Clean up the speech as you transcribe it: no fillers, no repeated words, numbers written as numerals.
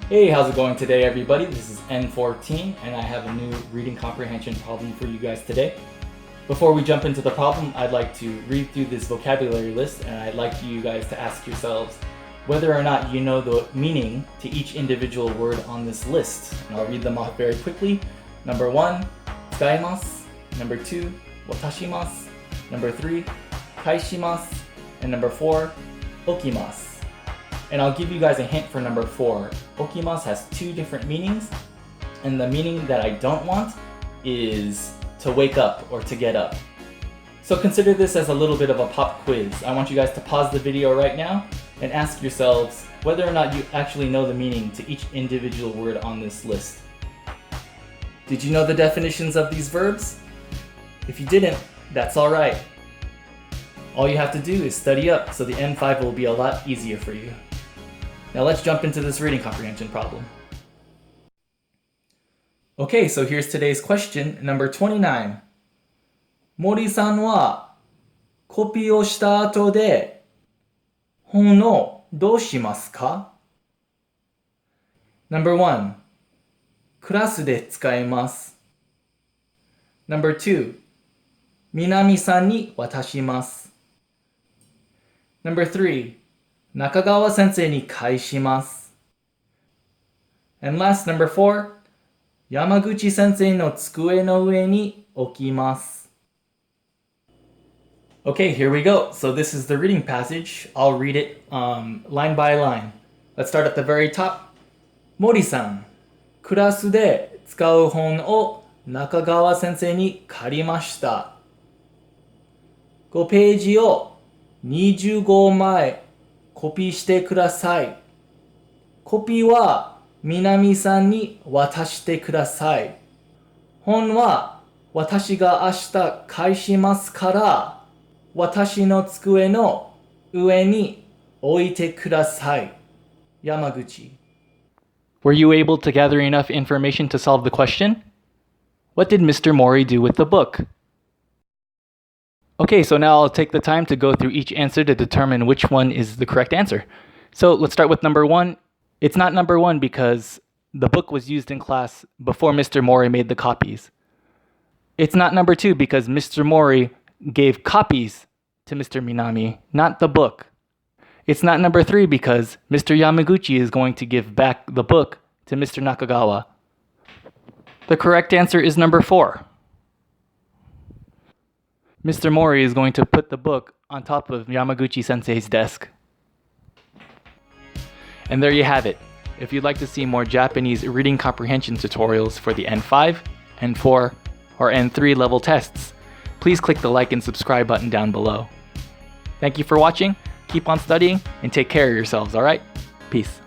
Hey, how's it going today, everybody? This is N14, and I have a new reading comprehension problem for you guys today. Before we jump into the problem, I'd like to read through this vocabulary list, and I'd like you guys to ask yourselves whether or not you know the meaning to each individual word on this list. And I'll read them off very quickly. Number 1, 使います. Number 2, 渡します. Number 3, 返します. And number 4, 起きます. And I'll give you guys a hint for number 4. Okimasu has two different meanings, and the meaning that I don't want is to wake up or to get up. So consider this as a little bit of a pop quiz. I want you guys to pause the video right now and ask yourselves whether or not you actually know the meaning to each individual word on this list. Did you know the definitions of these verbs? If you didn't, that's alright. All you have to do is study up so the N5 will be a lot easier for you. Now let's jump into this reading comprehension problem. Okay, so here's today's question, number 29. 森さんはコピーをした後で本をどうしますか? Number 1. クラスで使います。Number 2. 南さんに渡します。Number 3. 中川先生に返します。And last, number 4. 山口先生の机の上に置きます。Okay, here we go. So this is the reading passage. I'll read it line by line. Let's start at the very top. 森さん、クラスで使う本を中川先生に借りました。5ページを25枚コピーしてください。コピーは南さんに渡してください。本は私が明日返しますから、私の机の上に置いてください。山口。Were you able to gather enough information to solve the question? What did Mr. Mori do with the book? Okay, so now I'll take the time to go through each answer to determine which one is the correct answer. So let's start with number 1. It's not number 1 because the book was used in class before Mr. Mori made the copies. It's not number 2 because Mr. Mori gave copies to Mr. Minami, not the book. It's not number 3 because Mr. Yamaguchi is going to give back the book to Mr. Nakagawa. The correct answer is number 4. Mr. Mori is going to put the book on top of Yamaguchi-sensei's desk. And there you have it. If you'd like to see more Japanese reading comprehension tutorials for the N5, N4, or N3 level tests, please click the like and subscribe button down below. Thank you for watching, keep on studying, and take care of yourselves, alright? Peace.